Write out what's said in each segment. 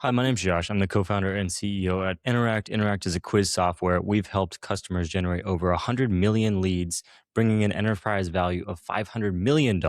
Hi, my name's Josh. I'm the co-founder and CEO at Interact. Interact is a quiz software. We've helped customers generate over 100 million leads, bringing an enterprise value of $500 million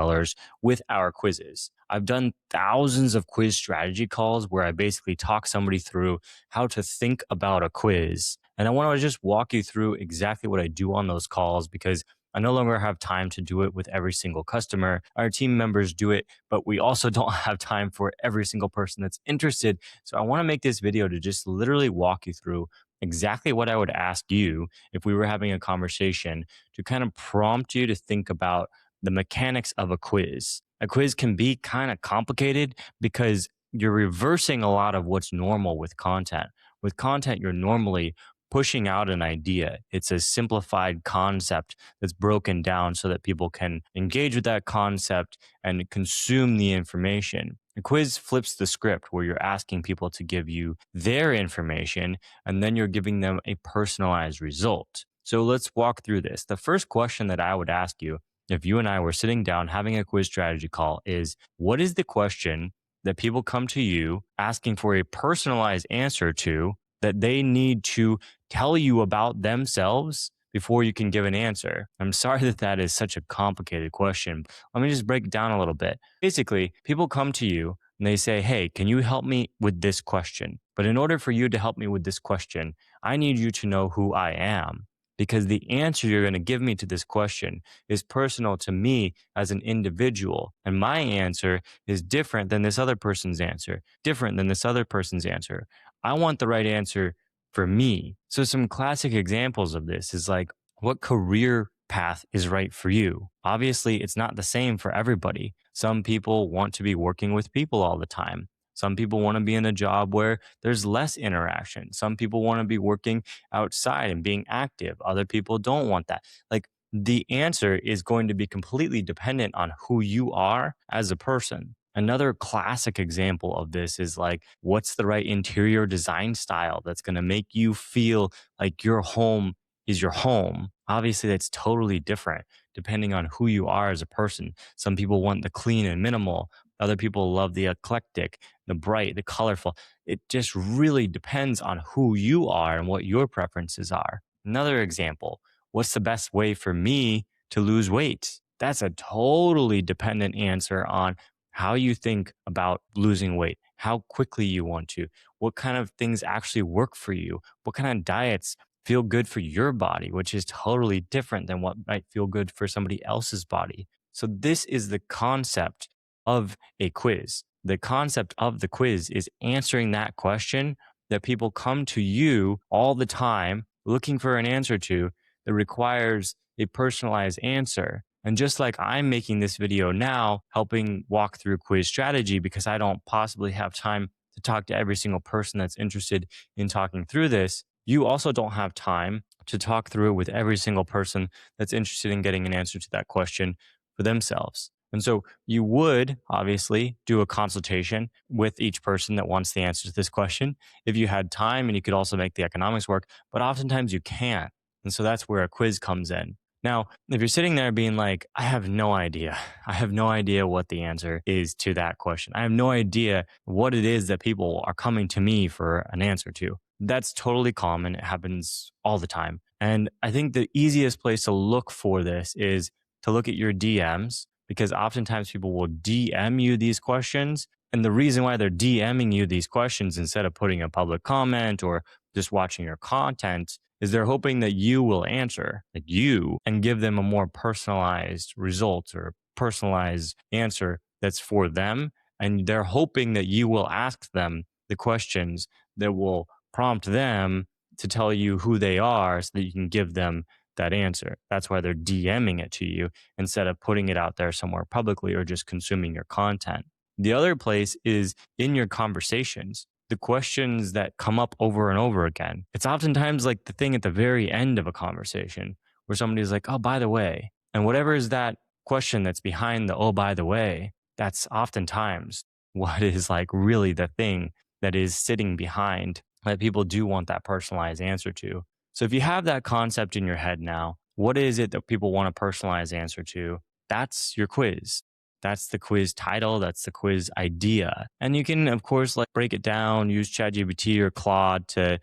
with our quizzes. I've done thousands of quiz strategy calls where I basically talk somebody through how to think about a quiz. And I want to just walk you through exactly what I do on those calls because I no longer have time to do it with every single customer. Our team members do it, but we also don't have time for every single person that's interested. So I want to make this video to just literally walk you through exactly what I would ask you if we were having a conversation to kind of prompt you to think about the mechanics of a quiz. A quiz can be kind of complicated because you're reversing a lot of what's normal with content. With content, you're normally pushing out an idea. It's a simplified concept that's broken down so that people can engage with that concept and consume the information. A quiz flips the script where you're asking people to give you their information and then you're giving them a personalized result. So let's walk through this. The first question that I would ask you if you and I were sitting down having a quiz strategy call is, what is the question that people come to you asking for a personalized answer to that they need to tell you about themselves before you can give an answer? I'm sorry that that is such a complicated question. Let me just break it down a little bit. Basically, people come to you and they say, "Hey, can you help me with this question? But in order for you to help me with this question, I need you to know who I am." Because the answer you're going to give me to this question is personal to me as an individual. And my answer is different than this other person's answer, different than this other person's answer. I want the right answer for me. So some classic examples of this is like, what career path is right for you? Obviously, it's not the same for everybody. Some people want to be working with people all the time. Some people want to be in a job where there's less interaction. Some people want to be working outside and being active. Other people don't want that. Like, the answer is going to be completely dependent on who you are as a person. Another classic example of this is like, what's the right interior design style that's going to make you feel like your home is your home? Obviously, that's totally different depending on who you are as a person. Some people want the clean and minimal. Other people love the eclectic, the bright, the colorful. It just really depends on who you are and what your preferences are. Another example, what's the best way for me to lose weight? That's a totally dependent answer on how you think about losing weight, how quickly you want to, what kind of things actually work for you, what kind of diets feel good for your body, which is totally different than what might feel good for somebody else's body. So, this is the concept of a quiz. The concept of the quiz is answering that question that people come to you all the time looking for an answer to that requires a personalized answer. And just like I'm making this video now, helping walk through quiz strategy because I don't possibly have time to talk to every single person that's interested in talking through this, you also don't have time to talk through with every single person that's interested in getting an answer to that question for themselves. And so you would obviously do a consultation with each person that wants the answer to this question if you had time, and you could also make the economics work, but oftentimes you can't. And so that's where a quiz comes in. Now, if you're sitting there being like, I have no idea, I have no idea what the answer is to that question, I have no idea what it is that people are coming to me for an answer to, that's totally common. It happens all the time. And I think the easiest place to look for this is to look at your DMs, because oftentimes people will DM you these questions. And the reason why they're DMing you these questions instead of putting a public comment or just watching your content is they're hoping that you will answer, like you, and give them a more personalized result or personalized answer that's for them. And they're hoping that you will ask them the questions that will prompt them to tell you who they are so that you can give them that answer. That's why they're DMing it to you instead of putting it out there somewhere publicly or just consuming your content. The other place is in your conversations, the questions that come up over and over again. It's oftentimes like the thing at the very end of a conversation where somebody's like, oh, by the way, and whatever is that question that's behind the, oh, by the way, that's oftentimes what is like really the thing that is sitting behind that people do want that personalized answer to. So if you have that concept in your head now, what is it that people want a personalized answer to? That's your quiz. That's the quiz title. That's the quiz idea. And you can, of course, like break it down, use ChatGPT or Claude to,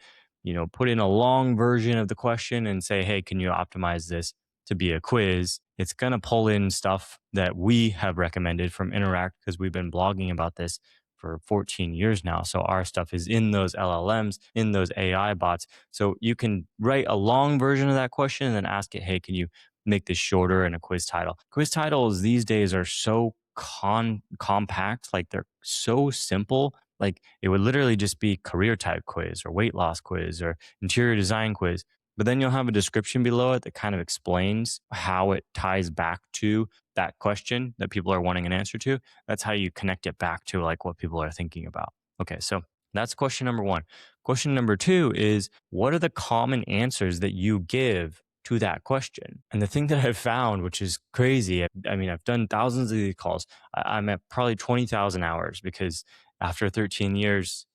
put in a long version of the question and say, hey, can you optimize this to be a quiz? It's going to pull in stuff that we have recommended from Interact because we've been blogging about this for 14 years now. So our stuff is in those LLMs, in those AI bots. So you can write a long version of that question and then ask it, hey, can you make this shorter in a quiz title? Quiz titles these days are so compact, like they're so simple. Like it would literally just be career type quiz or weight loss quiz or interior design quiz. But then you'll have a description below it that kind of explains how it ties back to that question that people are wanting an answer to. That's how you connect it back to like what people are thinking about. Okay, so that's question number one. Question number two is, what are the common answers that you give to that question? And the thing that I've found, which is crazy, I mean, I've done thousands of these calls. I'm at probably 20,000 hours because after 13 years,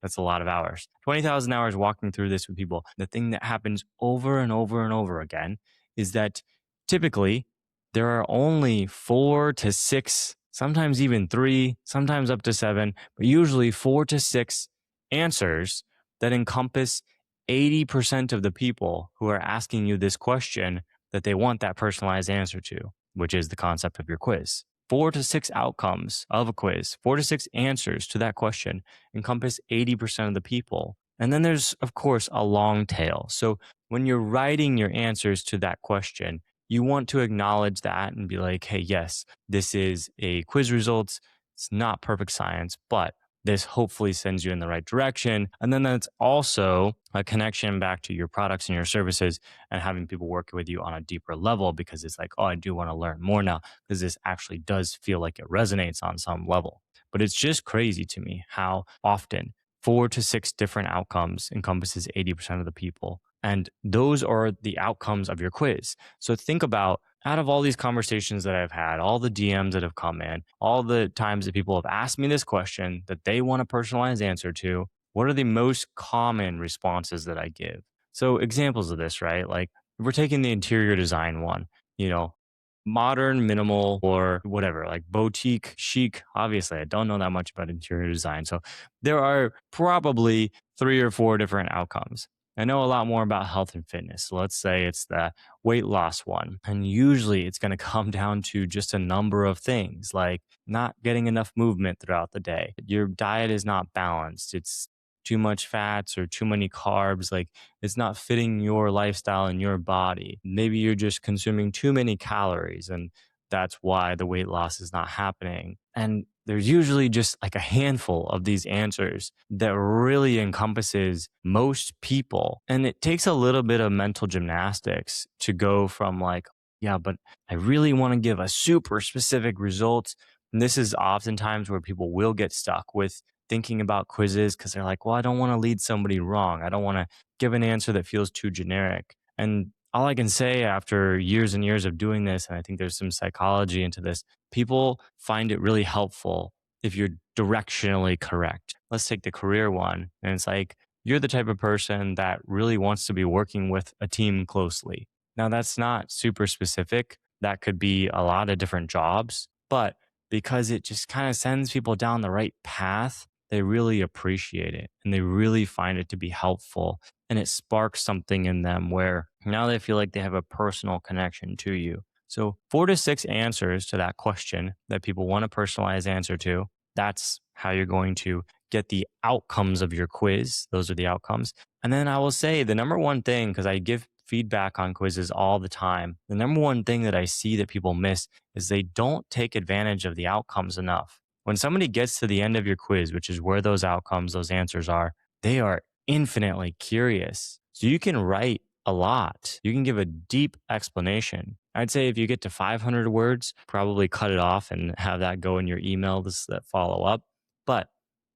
that's a lot of hours. 20,000 hours walking through this with people. The thing that happens over and over and over again is that typically there are only 4 to 6, sometimes even 3, sometimes up to 7, but usually 4 to 6 answers that encompass 80% of the people who are asking you this question that they want that personalized answer to, which is the concept of your quiz. 4 to 6 outcomes of a quiz, 4 to 6 answers to that question encompass 80% of the people. And then there's, of course, a long tail. So when you're writing your answers to that question, you want to acknowledge that and be like, hey, yes, this is a quiz results. It's not perfect science, but this hopefully sends you in the right direction. And then that's also a connection back to your products and your services and having people work with you on a deeper level because it's like, oh, I do want to learn more now because this actually does feel like it resonates on some level. But it's just crazy to me how often 4 to 6 different outcomes encompasses 80% of the people. And those are the outcomes of your quiz. So think about, out of all these conversations that I've had, all the DMs that have come in, all the times that people have asked me this question that they want a personalized answer to, what are the most common responses that I give? So examples of this, right? Like if we're taking the interior design one, you know, modern, minimal, or whatever, like boutique, chic. Obviously, I don't know that much about interior design. So there are probably 3 or 4 different outcomes. I know a lot more about health and fitness. So let's say it's the weight loss one. And usually it's going to come down to just a number of things like not getting enough movement throughout the day. Your diet is not balanced. It's too much fats or too many carbs. Like it's not fitting your lifestyle and your body. Maybe you're just consuming too many calories and that's why the weight loss is not happening. And there's usually just like a handful of these answers that really encompasses most people. And it takes a little bit of mental gymnastics to go from like, yeah, but I really want to give a super specific result. And this is oftentimes where people will get stuck with thinking about quizzes because they're like, well, I don't want to lead somebody wrong. I don't want to give an answer that feels too generic. And all I can say after years and years of doing this, and I think there's some psychology into this, people find it really helpful if you're directionally correct. Let's take the career one. And it's like, you're the type of person that really wants to be working with a team closely. Now, that's not super specific. That could be a lot of different jobs, but because it just kind of sends people down the right path, they really appreciate it and they really find it to be helpful. And it sparks something in them where now they feel like they have a personal connection to you. So 4 to 6 answers to that question that people want a personalized answer to. That's how you're going to get the outcomes of your quiz. Those are the outcomes. And then I will say the number one thing, because I give feedback on quizzes all the time, the number one thing that I see that people miss is they don't take advantage of the outcomes enough. When somebody gets to the end of your quiz, which is where those outcomes, those answers are, they are infinitely curious. So you can write a lot. You can give a deep explanation. I'd say if you get to 500 words, probably cut it off and have that go in your emails that follow up. But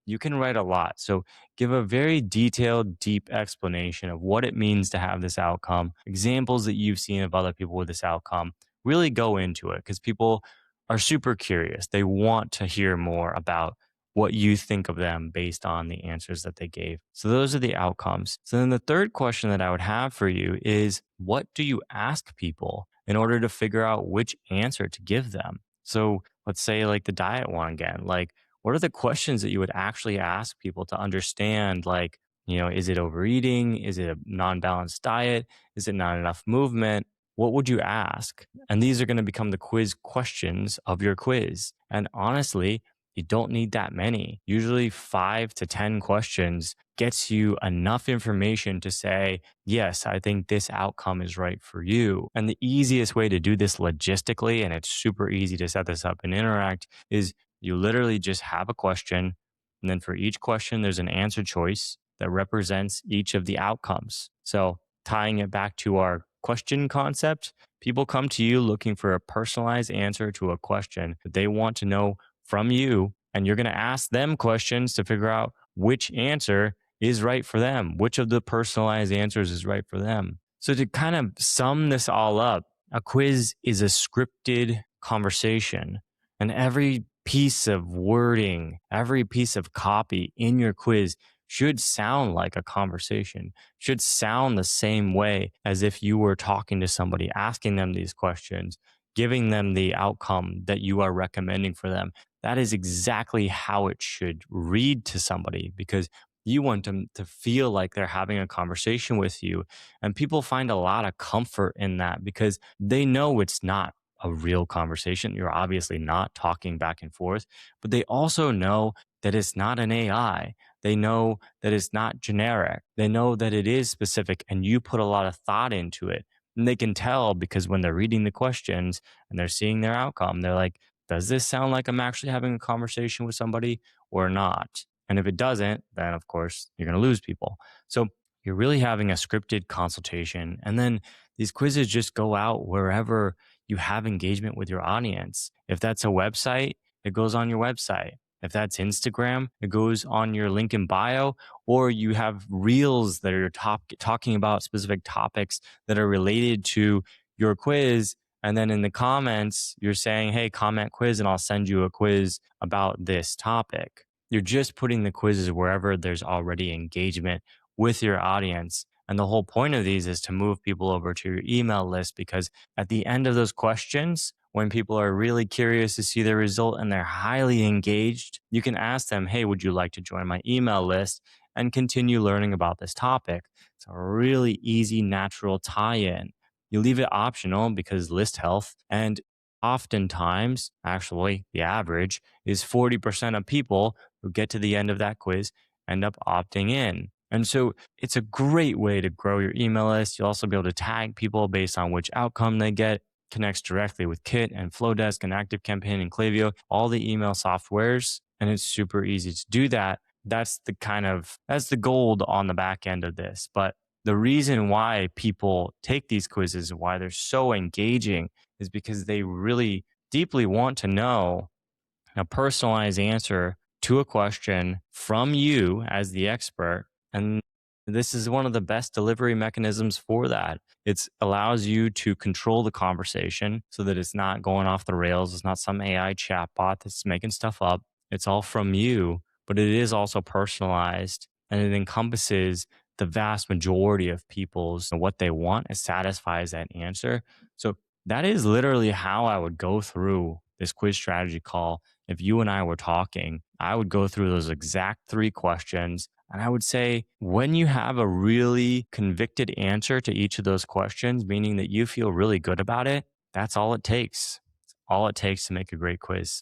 you can write a lot. So give a very detailed, deep explanation of what it means to have this outcome, examples that you've seen of other people with this outcome. Really go into it because people are super curious. They want to hear more about what you think of them based on the answers that they gave. So those are the outcomes. So then the third question that I would have for you is, what do you ask people in order to figure out which answer to give them? So let's say like the diet one again. Like, what are the questions that you would actually ask people to understand? Like, is it overeating? Is it a non balanced diet? Is it not enough movement? What would you ask? And these are going to become the quiz questions of your quiz. And honestly, you don't need that many. Usually 5 to 10 questions gets you enough information to say, yes, I think this outcome is right for you. And the easiest way to do this logistically, and it's super easy to set this up and interact, is you literally just have a question. And then for each question, there's an answer choice that represents each of the outcomes. So tying it back to our question concept, people come to you looking for a personalized answer to a question that they want to know from you. And you're going to ask them questions to figure out which answer is right for them, which of the personalized answers is right for them. So, to kind of sum this all up, a quiz is a scripted conversation, and every piece of wording, every piece of copy in your quiz should sound like a conversation, should sound the same way as if you were talking to somebody, asking them these questions, giving them the outcome that you are recommending for them. That is exactly how it should read to somebody because you want them to feel like they're having a conversation with you. And people find a lot of comfort in that because they know it's not a real conversation. You're obviously not talking back and forth, but they also know that it's not an AI. They know that it's not generic. They know that it is specific and you put a lot of thought into it. And they can tell because when they're reading the questions and they're seeing their outcome, they're like, does this sound like I'm actually having a conversation with somebody or not? And if it doesn't, then of course you're going to lose people. So you're really having a scripted consultation. And then these quizzes just go out wherever you have engagement with your audience. If that's a website, it goes on your website. If that's Instagram, it goes on your link in bio, or you have reels that are talking about specific topics that are related to your quiz. And then in the comments, you're saying, hey, comment quiz, and I'll send you a quiz about this topic. You're just putting the quizzes wherever there's already engagement with your audience. And the whole point of these is to move people over to your email list because at the end of those questions, when people are really curious to see the result and they're highly engaged, you can ask them, hey, would you like to join my email list and continue learning about this topic? It's a really easy, natural tie in. You leave it optional because list health and oftentimes, actually, the average is 40% of people who get to the end of that quiz end up opting in. And so it's a great way to grow your email list. You'll also be able to tag people based on which outcome they get. Connects directly with Kit and Flowdesk and ActiveCampaign and Klaviyo, all the email softwares. And it's super easy to do that. That's the gold on the back end of this. But the reason why people take these quizzes and why they're so engaging is because they really deeply want to know a personalized answer to a question from you as the expert. And this is one of the best delivery mechanisms for that. It allows you to control the conversation so that it's not going off the rails. It's not some AI chatbot that's making stuff up. It's all from you, but it is also personalized and it encompasses the vast majority of people's what they want. It satisfies that answer. So that is literally how I would go through this quiz strategy call. If you and I were talking, I would go through those exact 3 questions. And I would say, when you have a really convicted answer to each of those questions, meaning that you feel really good about it, that's all it takes. It's all it takes to make a great quiz.